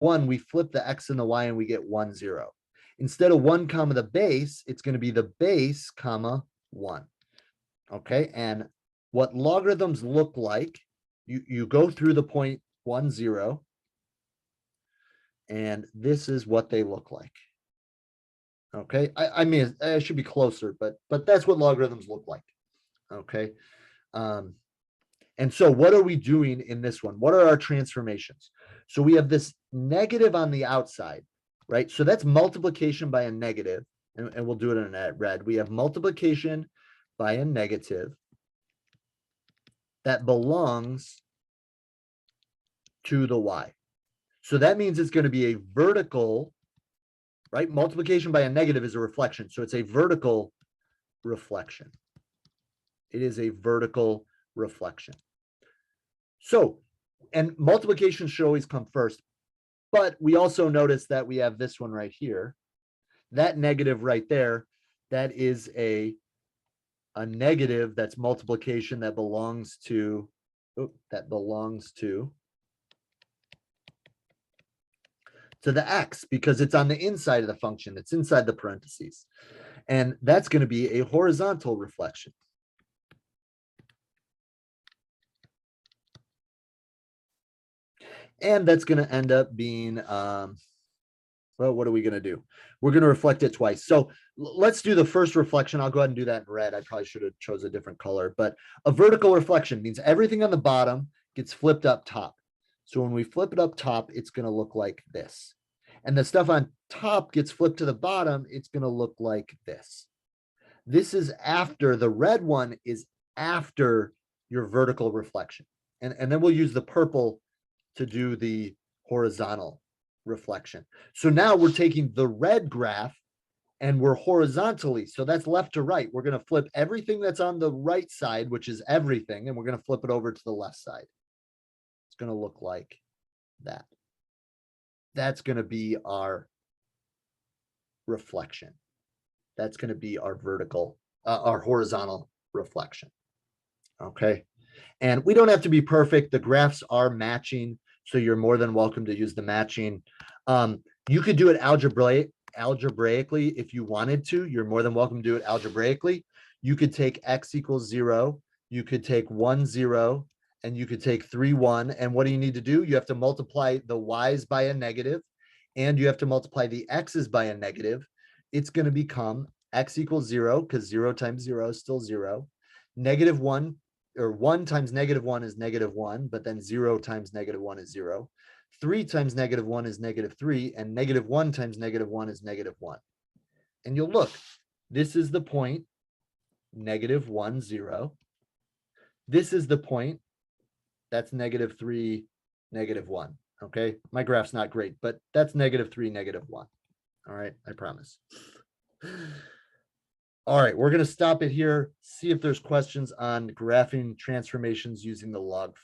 1, we flip the x and the y and we get 1, 0. Instead of 1 comma the base, it's going to be the base comma 1. Okay, and what logarithms look like, you go through the point 1, 0, and this is what they look like. Okay, I mean, I should be closer, but that's what logarithms look like. Okay, and so what are we doing in this one? What are our transformations? So we have this negative on the outside, right? So that's multiplication by a negative, and we'll do it in red. We have multiplication by a negative that belongs to the y. So that means it's going to be a vertical, right? Multiplication by a negative is a reflection. So it's a vertical reflection. It is a vertical reflection. So, and multiplication should always come first, but we also notice that we have this one right here. That negative right there, that is a negative, that's multiplication that belongs to, to the x, because it's on the inside of the function. It's inside the parentheses. And that's going to be a horizontal reflection. And that's going to end up being, well, what are we going to do? We're going to reflect it twice. So let's do the first reflection. I'll go ahead and do that in red. I probably should have chose a different color, but a vertical reflection means everything on the bottom gets flipped up top. So when we flip it up top, it's going to look like this. And the stuff on top gets flipped to the bottom, it's going to look like this. This is after, the red one is after your vertical reflection. And then we'll use the purple to do the horizontal reflection. So now we're taking the red graph and we're horizontally. So that's left to right. We're going to flip everything that's on the right side, which is everything, and we're going to flip it over to the left side. It's going to look like that. That's going to be our reflection. That's going to be our vertical, our horizontal reflection. Okay. And we don't have to be perfect. The graphs are matching, so you're more than welcome to use the matching. You could do it algebraically if you wanted to. You're more than welcome to do it algebraically. You could take x equals 0. You could take 1, 0, and you could take 3, 1. And what do you need to do? You have to multiply the y's by a negative, and you have to multiply the x's by a negative. It's going to become x equals 0, because 0 times 0 is still 0. Negative 1, or 1 times negative 1 is negative 1, but then 0 times negative 1 is 0. 3 times negative 1 is negative 3, and negative 1 times negative 1 is negative 1. And you'll look, this is the point, negative 1, 0. This is the point, that's negative 3, negative 1. Okay, my graph's not great, but that's negative 3, negative 1. All right, I promise. All right, we're going to stop it here, see if there's questions on graphing transformations using the log